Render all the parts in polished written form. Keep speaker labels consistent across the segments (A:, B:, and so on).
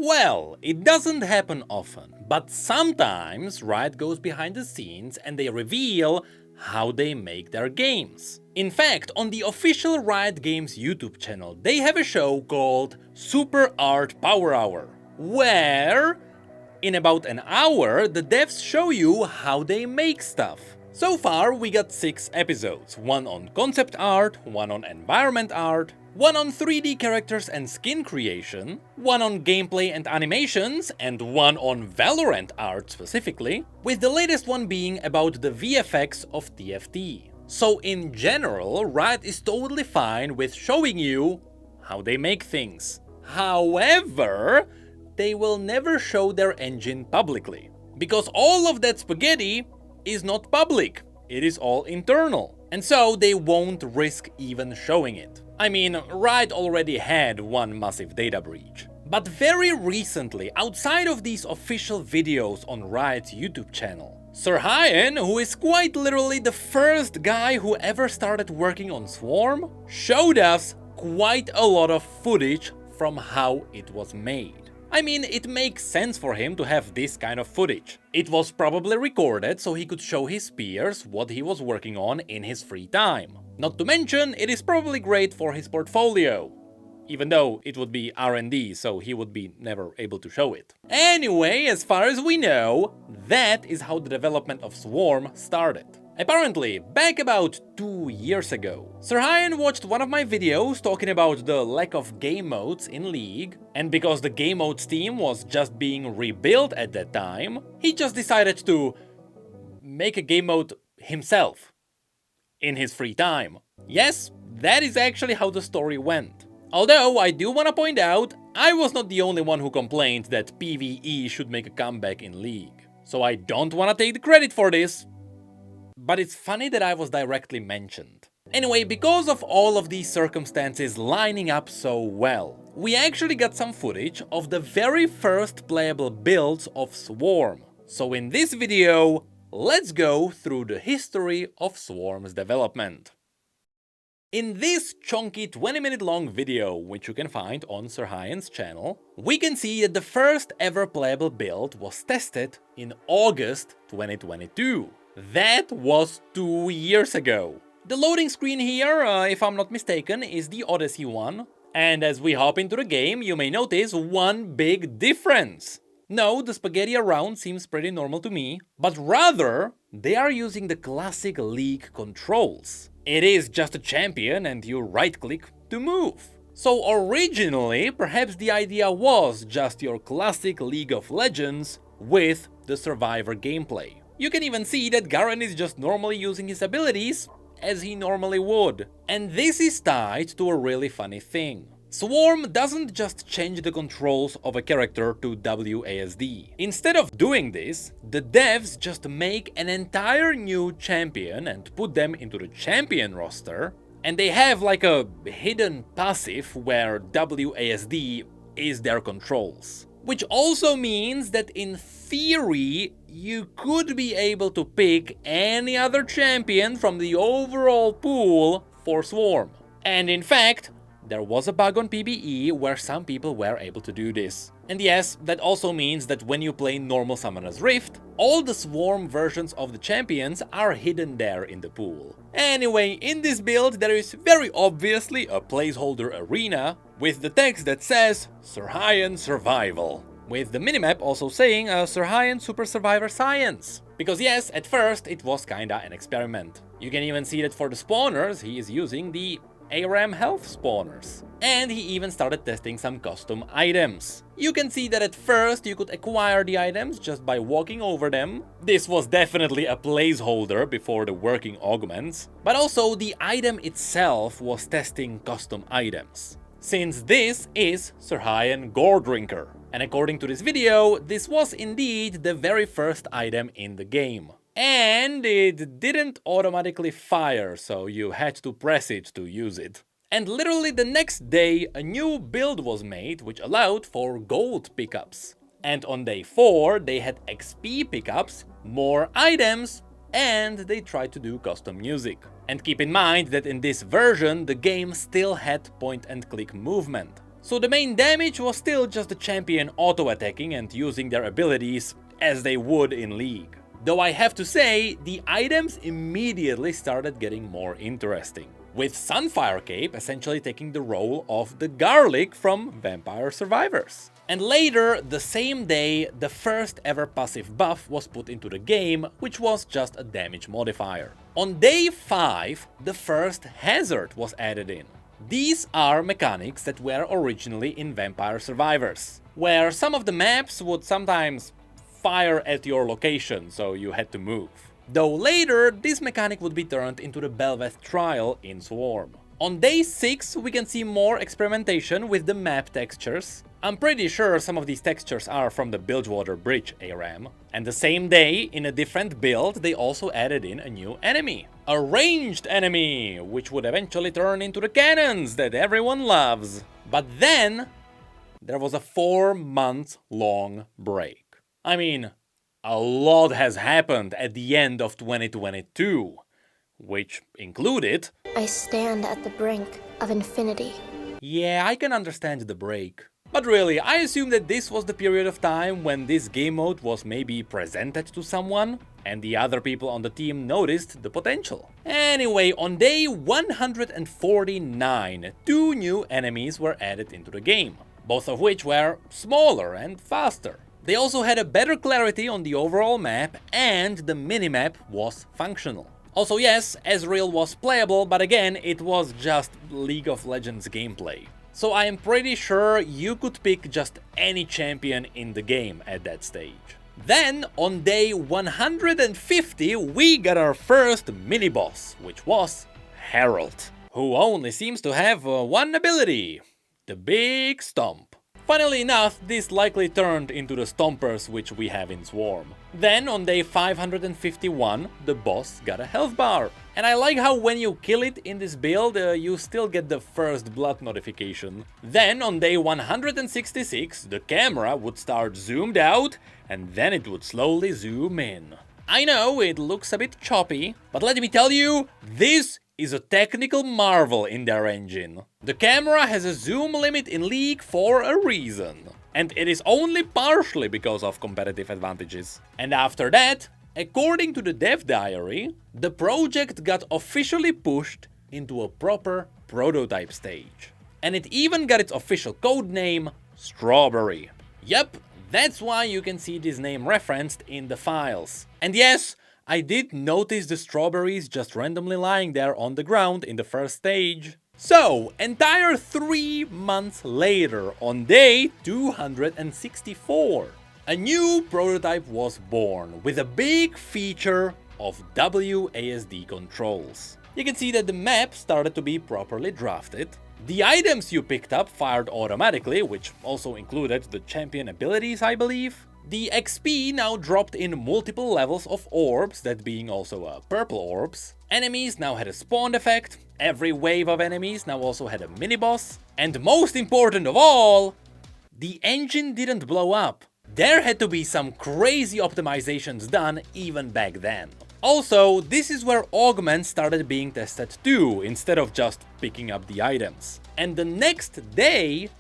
A: Well, it doesn't happen often, but sometimes Riot goes behind the scenes and they reveal how they make their games. In fact, on the official Riot Games YouTube channel, they have a show called Super Art Power Hour, where in about an hour the devs show you how they make stuff. So far we got 6 episodes, one on concept art, one on environment art, one on 3D characters and skin creation, one on gameplay and animations, and one on Valorant art specifically, with the latest one being about the VFX of TFT. So in general, Riot is totally fine with showing you how they make things. However, they will never show their engine publicly, because all of that spaghetti is not public, it is all internal, and so they won't risk even showing it. I mean, Riot already had one massive data breach. But very recently, outside of these official videos on Riot's YouTube channel, Sirhian, who is quite literally the first guy who ever started working on Swarm, showed us quite a lot of footage from how it was made. I mean, it makes sense for him to have this kind of footage. It was probably recorded so he could show his peers what he was working on in his free time. Not to mention, it is probably great for his portfolio. Even though it would be R&D, so he would be never able to show it. Anyway, as far as we know, that is how the development of Swarm started. Apparently, back about 2 years ago, Sirhian watched one of my videos talking about the lack of game modes in League, and because the game modes team was just being rebuilt at that time, he just decided to make a game mode himself in his free time. Yes, that is actually how the story went. Although I do want to point out, I was not the only one who complained that PvE should make a comeback in League. So I don't want to take the credit for this. But it's funny that I was directly mentioned. Anyway, because of all of these circumstances lining up so well, we actually got some footage of the very first playable builds of Swarm. So in this video, let's go through the history of Swarm's development. In this chunky 20-minute long video, which you can find on Sirhian's channel, we can see that the first ever playable build was tested in August 2022. That was 2 years ago. The loading screen here, if I'm not mistaken, is the Odyssey one. And as we hop into the game, you may notice one big difference. No, the spaghetti around seems pretty normal to me, but rather, they are using the classic League controls. It is just a champion and you right-click to move. So originally, perhaps the idea was just your classic League of Legends with the Survivor gameplay. You can even see that Garen is just normally using his abilities as he normally would. And this is tied to a really funny thing. Swarm doesn't just change the controls of a character to WASD. Instead of doing this, the devs just make an entire new champion and put them into the champion roster, and they have like a hidden passive where WASD is their controls. Which also means that in theory, you could be able to pick any other champion from the overall pool for Swarm. And in fact, there was a bug on PvE where some people were able to do this. And yes, that also means that when you play normal Summoner's Rift, all the Swarm versions of the champions are hidden there in the pool. Anyway, in this build there is very obviously a placeholder arena with the text that says Sirhian Survival, with the minimap also saying Sirhian Super Survivor Science. Because yes, at first it was kinda an experiment. You can even see that for the spawners he is using the ARAM health spawners. And he even started testing some custom items. You can see that at first you could acquire the items just by walking over them. This was definitely a placeholder before the working augments. But also the item itself was testing custom items. Since this is Sirhian Gore Drinker. And according to this video, this was indeed the very first item in the game. And it didn't automatically fire, so you had to press it to use it. And literally the next day, a new build was made which allowed for gold pickups. And on day 4, they had XP pickups, more items, and they tried to do custom music. And keep in mind that in this version, the game still had point-and-click movement. So the main damage was still just the champion auto-attacking and using their abilities as they would in League. Though I have to say, the items immediately started getting more interesting, with Sunfire Cape essentially taking the role of the garlic from Vampire Survivors. And later, the same day, the first ever passive buff was put into the game, which was just a damage modifier. On day 5, the first hazard was added in. These are mechanics that were originally in Vampire Survivors, where some of the maps would sometimes fire at your location, so you had to move. Though later, this mechanic would be turned into the Belveth Trial in Swarm. On day 6, we can see more experimentation with the map textures. I'm pretty sure some of these textures are from the Bilgewater Bridge ARAM. And the same day, in a different build, they also added in a new enemy. A ranged enemy, which would eventually turn into the cannons that everyone loves. But then, there was a 4-month-long break. I mean, a lot has happened at the end of 2022, which included...
B: I stand at the brink of infinity.
A: Yeah, I can understand the break. But really, I assume that this was the period of time when this game mode was maybe presented to someone, and the other people on the team noticed the potential. Anyway, on day 149, 2 new enemies were added into the game, both of which were smaller and faster. They also had a better clarity on the overall map, and the minimap was functional. Also yes, Ezreal was playable, but again, it was just League of Legends gameplay. So I am pretty sure you could pick just any champion in the game at that stage. Then, on day 150, we got our first mini-boss, which was Herald, who only seems to have one ability, the Big Stomp. Funnily enough, this likely turned into the Stompers which we have in Swarm. Then, on day 551, the boss got a health bar. And I like how when you kill it in this build, you still get the first blood notification. Then, on day 166, the camera would start zoomed out, and then it would slowly zoom in. I know, it looks a bit choppy, but let me tell you, this is a technical marvel in their engine. The camera has a zoom limit in League for a reason, and it is only partially because of competitive advantages. And after that, according to the dev diary, the project got officially pushed into a proper prototype stage. And it even got its official code name, Strawberry. Yep, that's why you can see this name referenced in the files. And yes, I did notice the strawberries just randomly lying there on the ground in the first stage. So, entire 3 months later, on day 264, a new prototype was born with a big feature of WASD controls. You can see that the map started to be properly drafted. The items you picked up fired automatically, which also included the champion abilities, I believe. The XP now dropped in multiple levels of orbs, that being also purple orbs. Enemies now had a spawn effect, every wave of enemies now also had a mini-boss. And most important of all, the engine didn't blow up. There had to be some crazy optimizations done even back then. Also, this is where augments started being tested too, instead of just picking up the items. And the next day,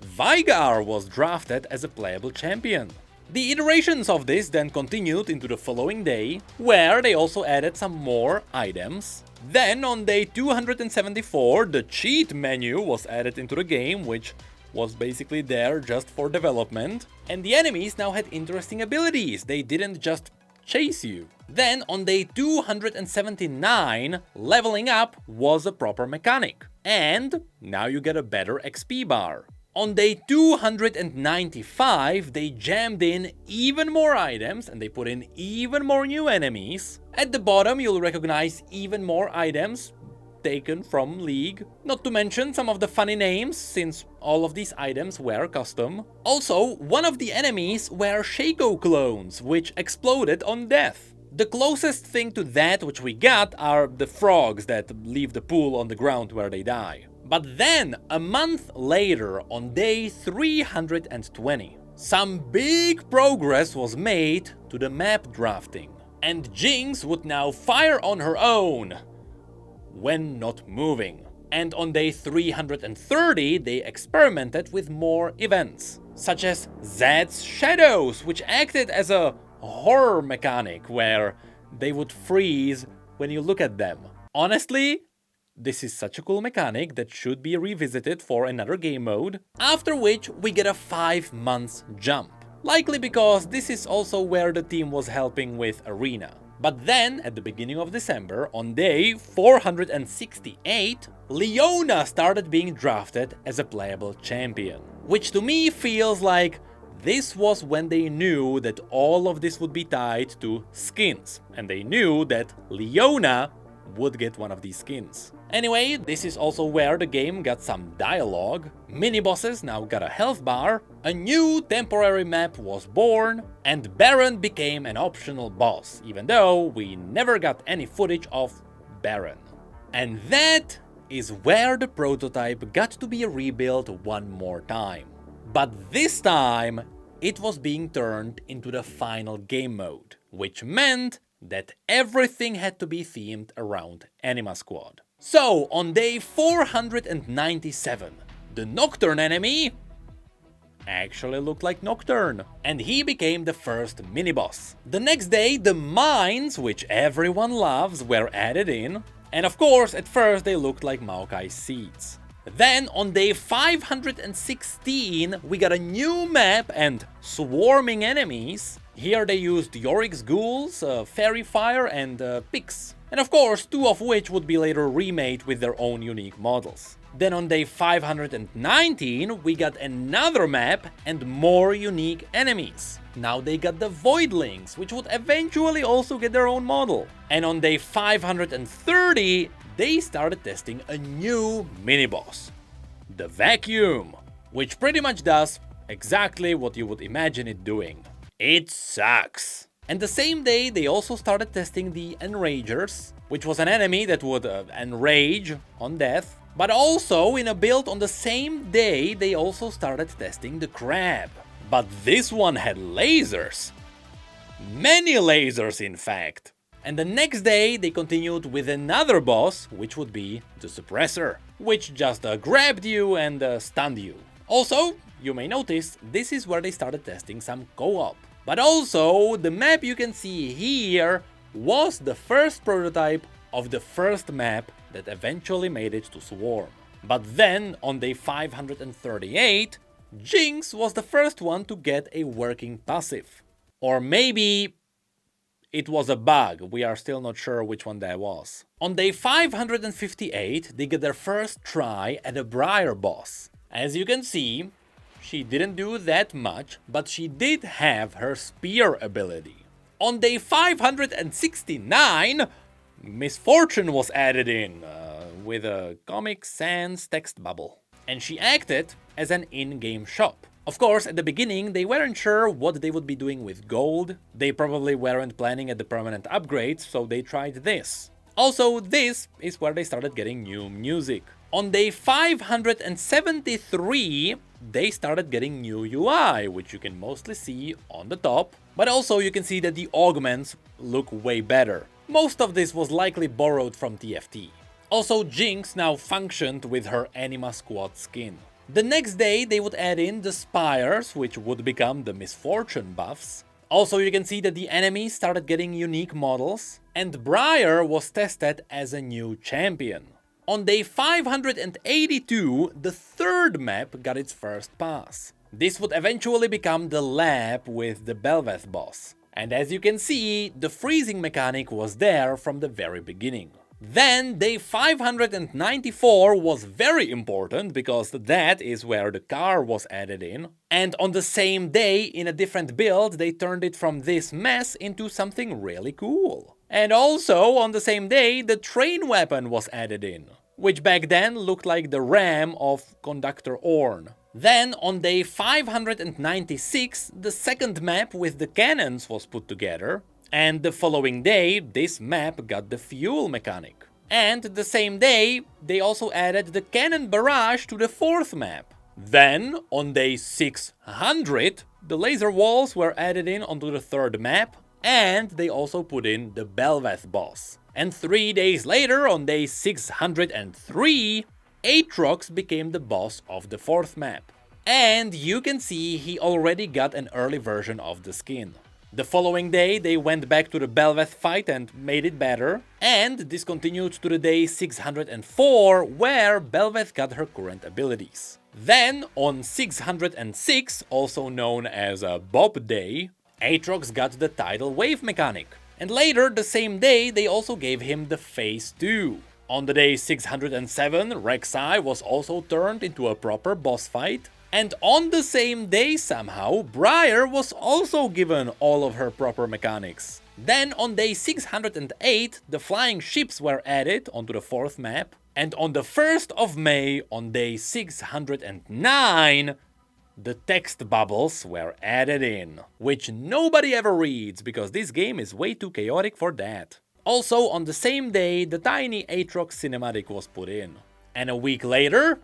A: Veigar was drafted as a playable champion. The iterations of this then continued into the following day, where they also added some more items. Then on day 274, the cheat menu was added into the game, which was basically there just for development. And the enemies now had interesting abilities, they didn't just chase you. Then on day 279, leveling up was a proper mechanic. And now you get a better XP bar. On day 295, they jammed in even more items and they put in even more new enemies. At the bottom, you'll recognize even more items taken from League. Not to mention some of the funny names, since all of these items were custom. Also, one of the enemies were Shaco clones, which exploded on death. The closest thing to that which we got are the frogs that leave the pool on the ground where they die. But then, a month later, on day 320, some big progress was made to the map drafting. And Jinx would now fire on her own when not moving. And on day 330, they experimented with more events, such as Zed's Shadows, which acted as a horror mechanic where they would freeze when you look at them. Honestly, this is such a cool mechanic that should be revisited for another game mode, after which we get a 5 months jump. Likely because this is also where the team was helping with Arena. But then, at the beginning of December, on day 468, Leona started being drafted as a playable champion. Which to me feels like this was when they knew that all of this would be tied to skins. And they knew that Leona would get one of these skins. Anyway, this is also where the game got some dialogue, mini-bosses now got a health bar, a new temporary map was born, and Baron became an optional boss, even though we never got any footage of Baron. And that is where the prototype got to be rebuilt one more time. But this time, it was being turned into the final game mode, which meant that everything had to be themed around Anima Squad. So, on day 497, the Nocturne enemy actually looked like Nocturne, and he became the first mini-boss. The next day, the mines, which everyone loves, were added in, and of course, at first they looked like Maokai seeds. Then, on day 516, we got a new map and swarming enemies. Here they used Yorick's ghouls, Fairy Fire and Pix. And of course, 2 of which would be later remade with their own unique models. Then on day 519, we got another map and more unique enemies. Now they got the Voidlings, which would eventually also get their own model. And on day 530, they started testing a new mini-boss, the Vacuum, which pretty much does exactly what you would imagine it doing. It sucks. And the same day, they also started testing the Enragers, which was an enemy that would enrage on death. But also, in a build on the same day, they also started testing the Crab. But this one had lasers. Many lasers, in fact. And the next day, they continued with another boss, which would be the Suppressor, which just grabbed you and stunned you. Also, you may notice, this is where they started testing some co-op. But also, the map you can see here was the first prototype of the first map that eventually made it to Swarm. But then, on day 538, Jinx was the first one to get a working passive. Or maybe it was a bug, we are still not sure which one that was. On day 558, they get their first try at a Briar boss. As you can see, she didn't do that much, but she did have her spear ability. On day 569, Misfortune was added in, with a Comic Sans text bubble. And she acted as an in-game shop. Of course, at the beginning, they weren't sure what they would be doing with gold. They probably weren't planning at the permanent upgrades, so they tried this. Also, this is where they started getting new music. On day 573, they started getting new UI, which you can mostly see on the top. But also you can see that the augments look way better. Most of this was likely borrowed from TFT. Also, Jinx now functioned with her Anima Squad skin. The next day they would add in the Spires, which would become the Misfortune buffs. Also, you can see that the enemies started getting unique models, and Briar was tested as a new champion. On day 582, the third map got its first pass. This would eventually become the lab with the Belveth boss. And as you can see, the freezing mechanic was there from the very beginning. Then day 594 was very important because that is where the car was added in. And on the same day, in a different build, they turned it from this mess into something really cool. And also, on the same day, the train weapon was added in, which back then looked like the ram of Conductor Orn. Then, on day 596, the second map with the cannons was put together, and the following day, this map got the fuel mechanic. And the same day, they also added the cannon barrage to the fourth map. Then, on day 600, the laser walls were added in onto the third map, and they also put in the Belveth boss. And 3 days later, on day 603, Aatrox became the boss of the 4th map. And you can see he already got an early version of the skin. The following day they went back to the Belveth fight and made it better, and this continued to the day 604 where Belveth got her current abilities. Then on 606, also known as a Bob Day, Aatrox got the tidal wave mechanic. And later the same day they also gave him the Phase 2. On the day 607, Rek'Sai was also turned into a proper boss fight. And on the same day somehow, Briar was also given all of her proper mechanics. Then on day 608, the flying ships were added onto the 4th map. And on the 1st of May, on day 609, the text bubbles were added in, which nobody ever reads because this game is way too chaotic for that. Also on the same day, the tiny Aatrox cinematic was put in. And a week later,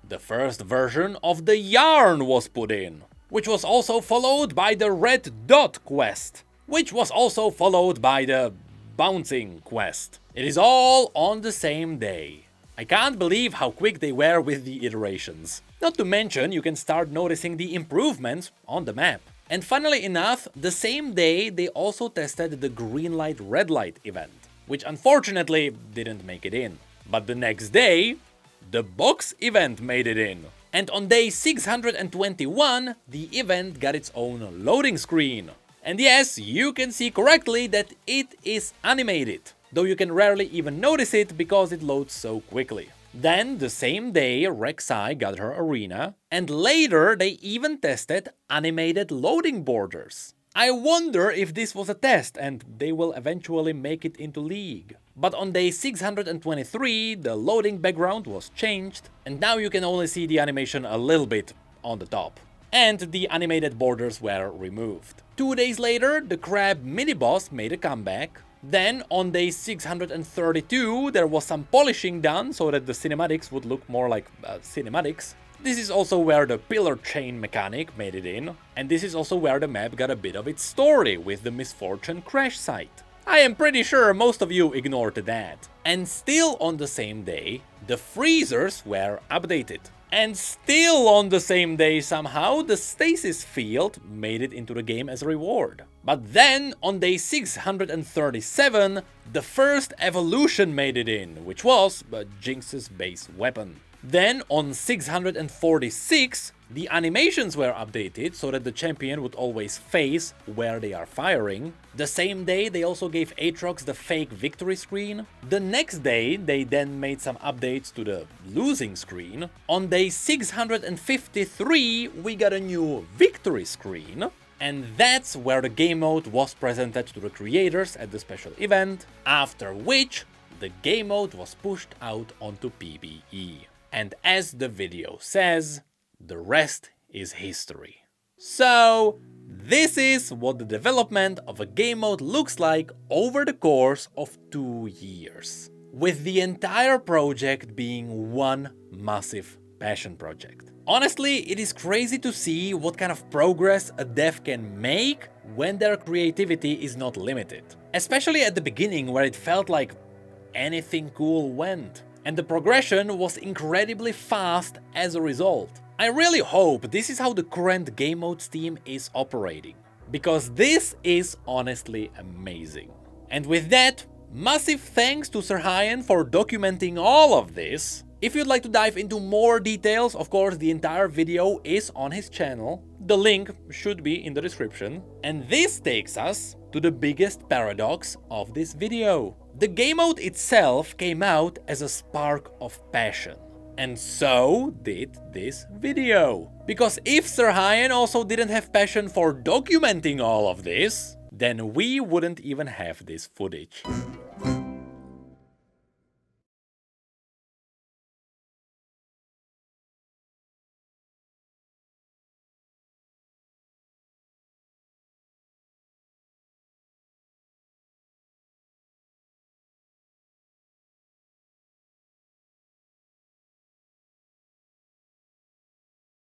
A: the first version of the Yarn was put in, which was also followed by the Red Dot quest, which was also followed by the Bouncing quest. It is all on the same day. I can't believe how quick they were with the iterations. Not to mention, you can start noticing the improvements on the map. And funnily enough, the same day they also tested the Green Light Red Light event, which unfortunately didn't make it in. But the next day, the box event made it in. And on day 621, the event got its own loading screen. And yes, you can see correctly that it is animated, though you can rarely even notice it because it loads so quickly. Then, the same day, Rek'Sai got her arena, and later they even tested animated loading borders. I wonder if this was a test and they will eventually make it into League. But on day 623, the loading background was changed, and now you can only see the animation a little bit on the top. And the animated borders were removed. 2 days later, the Crab mini-boss made a comeback. Then, on day 632, there was some polishing done so that the cinematics would look more like cinematics. This is also where the pillar chain mechanic made it in, and this is also where the map got a bit of its story with the Misfortune crash site. I am pretty sure most of you ignored that. And still on the same day, the freezers were updated. And still on the same day somehow, the stasis field made it into the game as a reward. But then, on day 637, the first evolution made it in, which was Jinx's base weapon. Then, on 646, the animations were updated so that the champion would always face where they are firing. The same day they also gave Aatrox the fake victory screen. The next day they then made some updates to the losing screen. On day 653 we got a new victory screen. And that's where the game mode was presented to the creators at the special event, after which the game mode was pushed out onto PvE. And as the video says, the rest is history. So, this is what the development of a game mode looks like over the course of 2 years, with the entire project being one massive passion project. Honestly, it is crazy to see what kind of progress a dev can make when their creativity is not limited. Especially at the beginning, where it felt like anything cool went. And the progression was incredibly fast as a result. I really hope this is how the current game modes team is operating, because this is honestly amazing. And with that, massive thanks to Serhayan for documenting all of this. If you'd like to dive into more details, of course the entire video is on his channel. The link should be in the description. And this takes us to the biggest paradox of this video. The game mode itself came out as a spark of passion. And so did this video. Because if Serhayan also didn't have passion for documenting all of this, then we wouldn't even have this footage.